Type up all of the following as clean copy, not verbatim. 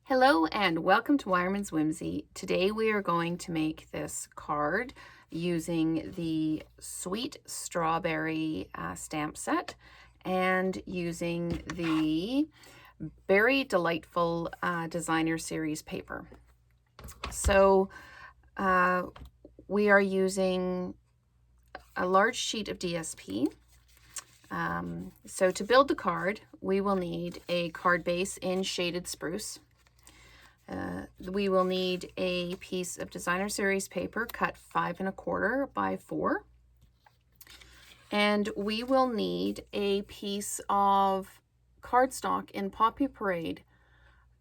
Hello and welcome to Wireman's Whimsy. Today we are going to make this card using the Sweet Strawberry stamp set and using the Very Delightful Designer Series paper. So we are using a large sheet of DSP. So to build the card, we will need a card base in shaded spruce. We will need a piece of designer series paper cut 5 1/4 by 4. And we will need a piece of cardstock in Poppy Parade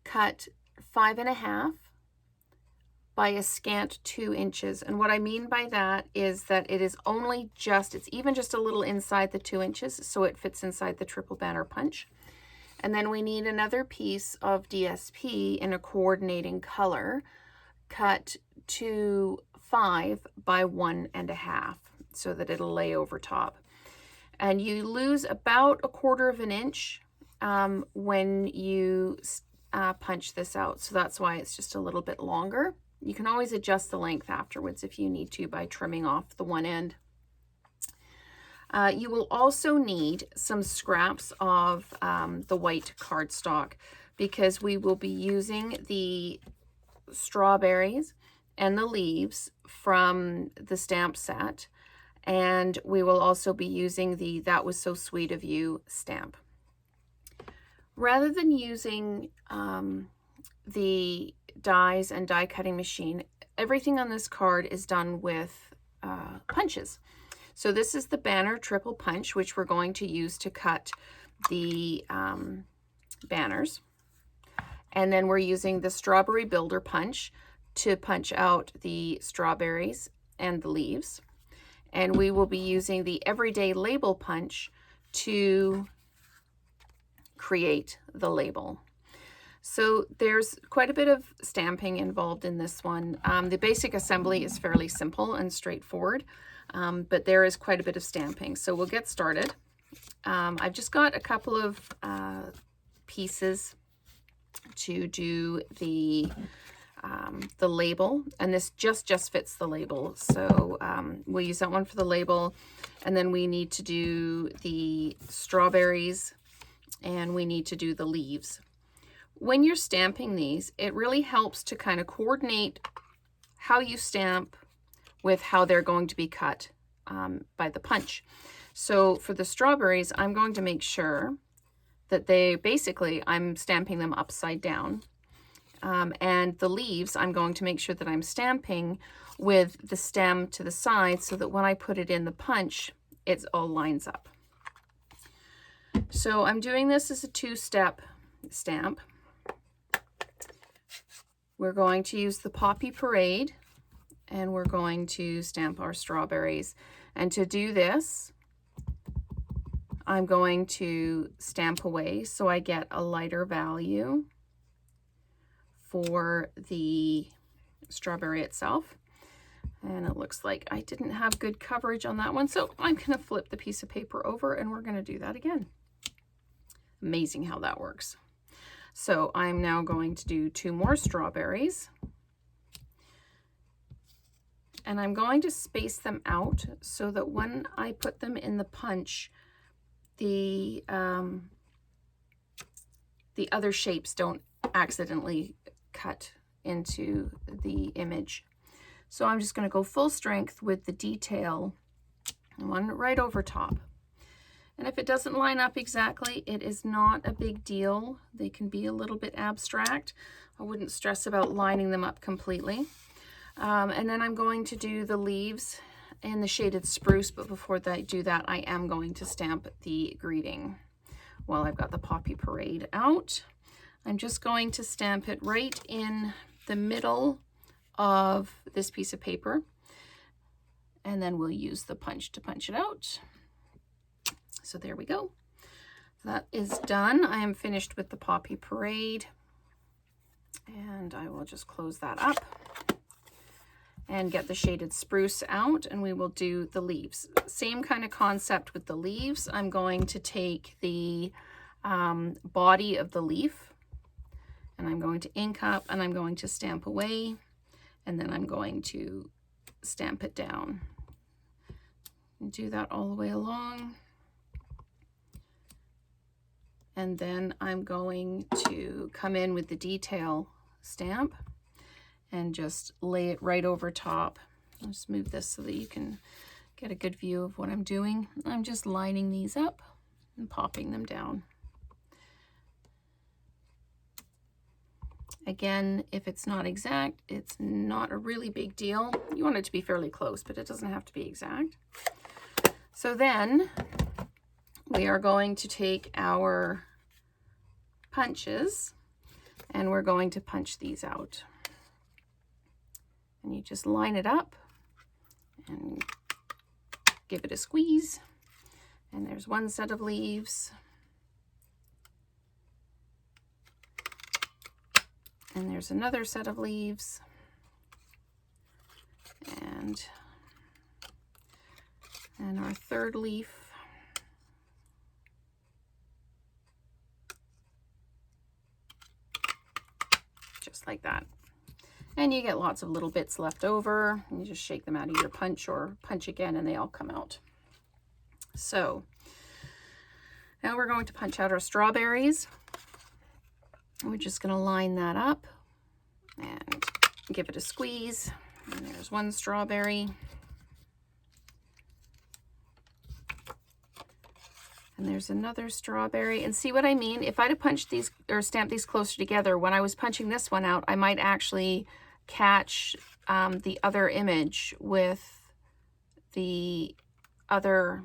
cut 5 1/2 by a scant 2 inches. And what I mean by that is that it is only just, it's even just a little inside the 2 inches, so it fits inside the triple banner punch. And then we need another piece of DSP in a coordinating color cut to 5 by 1 1/2 so that it'll lay over top. And you lose about 1/4 of an inch when you punch this out. So that's why it's just a little bit longer. You can always adjust the length afterwards if you need to by trimming off the one end. You will also need some scraps of the white cardstock because we will be using the strawberries and the leaves from the stamp set, and we will also be using the That Was So Sweet of You stamp. Rather than using the dies and die cutting machine, everything on this card is done with punches. So this is the banner triple punch, which we're going to use to cut the banners. And then we're using the strawberry builder punch to punch out the strawberries and the leaves. And we will be using the everyday label punch to create the label. So there's quite a bit of stamping involved in this one. The basic assembly is fairly simple and straightforward, but there is quite a bit of stamping. So we'll get started. I've just got a couple of pieces to do the label, and this just fits the label. So we'll use that one for the label, and then we need to do the strawberries, and we need to do the leaves. When you're stamping these, it really helps to kind of coordinate how you stamp with how they're going to be cut by the punch. So for the strawberries, I'm going to make sure that I'm stamping them upside down. And the leaves, I'm going to make sure that I'm stamping with the stem to the side so that when I put it in the punch, it all lines up. So I'm doing this as a 2-step stamp. We're going to use the Poppy Parade, and we're going to stamp our strawberries. And to do this, I'm going to stamp away so I get a lighter value for the strawberry itself. And it looks like I didn't have good coverage on that one, so I'm going to flip the piece of paper over and we're going to do that again. Amazing how that works. So I'm now going to do 2 more strawberries. And I'm going to space them out so that when I put them in the punch, the other shapes don't accidentally cut into the image. So I'm just going to go full strength with the detail, one right over top. And if it doesn't line up exactly, it is not a big deal. They can be a little bit abstract. I wouldn't stress about lining them up completely. And then I'm going to do the leaves and the shaded spruce, but before I do that, I am going to stamp the greeting. While I've got the Poppy Parade out, I'm just going to stamp it right in the middle of this piece of paper, and then we'll use the punch to punch it out. So there we go. That is done. I am finished with the Poppy Parade, and I will just close that up and get the shaded spruce out, and we will do the leaves. Same kind of concept with the leaves. I'm going to take the body of the leaf and I'm going to ink up, and I'm going to stamp away, and then I'm going to stamp it down. And do that all the way along. And then I'm going to come in with the detail stamp and just lay it right over top. I'll just move this so that you can get a good view of what I'm doing. I'm just lining these up and popping them down. Again, if it's not exact, it's not a really big deal. You want it to be fairly close, but it doesn't have to be exact. So then we are going to take our punches and we're going to punch these out. And you just line it up and give it a squeeze. And there's one set of leaves. And there's another set of leaves. And our third leaf. Just like that. And you get lots of little bits left over. And you just shake them out of your punch or punch again and they all come out. So now we're going to punch out our strawberries. We're just going to line that up and give it a squeeze. And there's one strawberry. And there's another strawberry. And see what I mean? If I'd have punched these or stamped these closer together, when I was punching this one out, I might actually catch the other image with the other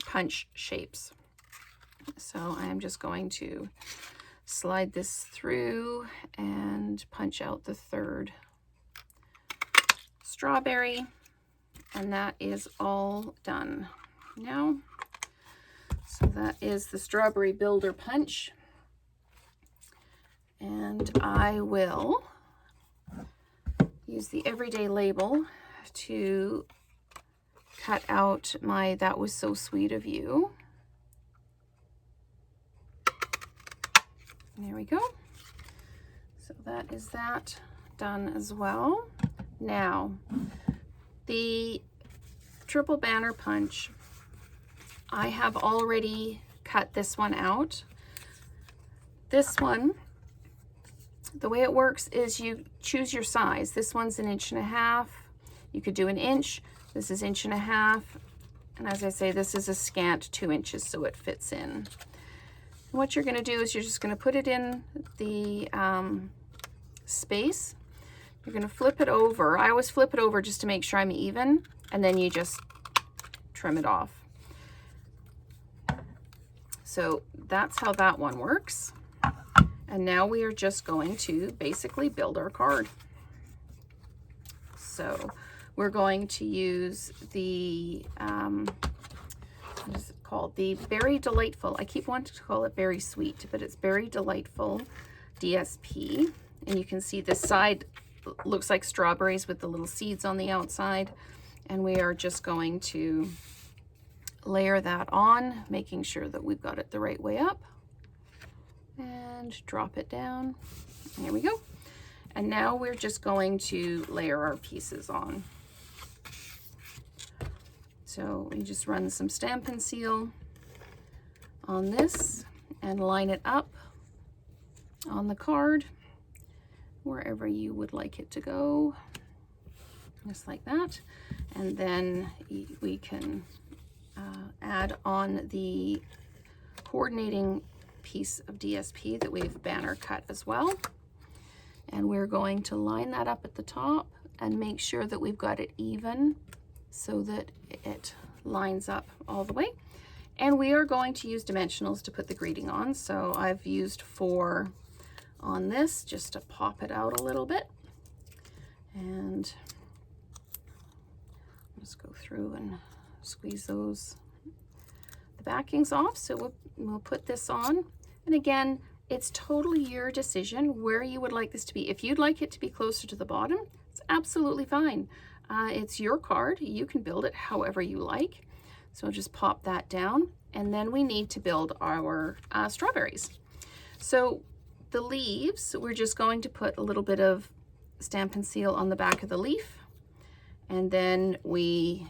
punch shapes. So I'm just going to slide this through and punch out the third strawberry. And that is all done now. So that is the strawberry builder punch. And I will use the everyday label to cut out my "That was so sweet of you." There we go. So that is that done as well. Now, the triple banner punch, I have already cut this one out. This one, the way it works is you choose your size. This one's 1.5 inches. You could do 1 inch. This is 1.5 inches. And as I say, this is a scant 2 inches, so it fits in. And what you're going to do is you're just going to put it in the space. You're going to flip it over. I always flip it over just to make sure I'm even, and then you just trim it off. So that's how that one works. And now we are just going to basically build our card. So we're going to use the, what is it called? The Berry Delightful. I keep wanting to call it Berry Sweet, but it's Berry Delightful DSP. And you can see this side looks like strawberries with the little seeds on the outside. And we are just going to layer that on, making sure that we've got it the right way up, and drop it down. There we go. And now we're just going to layer our pieces on. So we just run some Stampin' Seal on this and line it up on the card wherever you would like it to go, just like that. And then we can add on the coordinating piece of DSP that we've banner cut as well. And we're going to line that up at the top and make sure that we've got it even so that it lines up all the way. And we are going to use dimensionals to put the greeting on. So I've used 4 on this just to pop it out a little bit. And just go through and squeeze those backings off. So we'll put this on. And again, it's totally your decision where you would like this to be. If you'd like it to be closer to the bottom, it's absolutely fine. It's your card. You can build it however you like. So just pop that down. And then we need to build our strawberries. So the leaves, we're just going to put a little bit of Stampin' Seal on the back of the leaf, and then we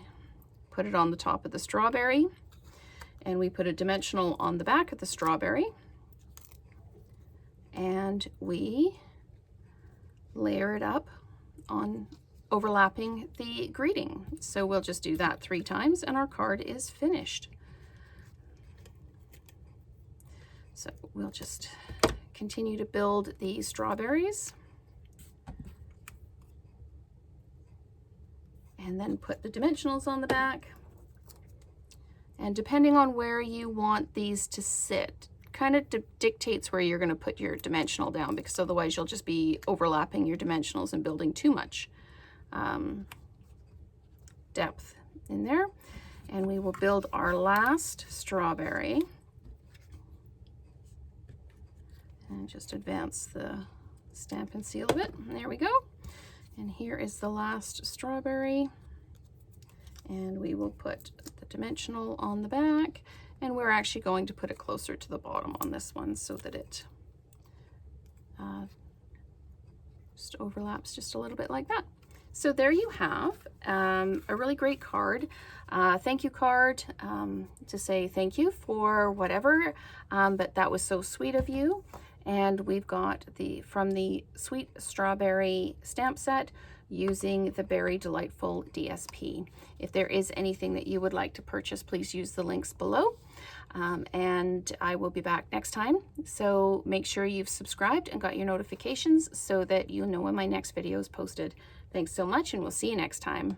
put it on the top of the strawberry, and we put a dimensional on the back of the strawberry, and we layer it up on overlapping the greeting. So we'll just do that 3 times and our card is finished. So we'll just continue to build the strawberries and then put the dimensionals on the back. And depending on where you want these to sit, kind of dictates where you're going to put your dimensional down, because otherwise you'll just be overlapping your dimensionals and building too much depth in there. And we will build our last strawberry and just advance the Stampin' Seal a bit. There we go. And here is the last strawberry, and we will put the dimensional on the back, and we're actually going to put it closer to the bottom on this one so that it just overlaps just a little bit like that. So there you have a really great card, thank you card, to say thank you for whatever, but that was so sweet of you. And we've got from the Sweet Strawberry stamp set using the Berry Delightful DSP. If there is anything that you would like to purchase, please use the links below. And I will be back next time. So make sure you've subscribed and got your notifications so that you know when my next video is posted. Thanks so much, and we'll see you next time.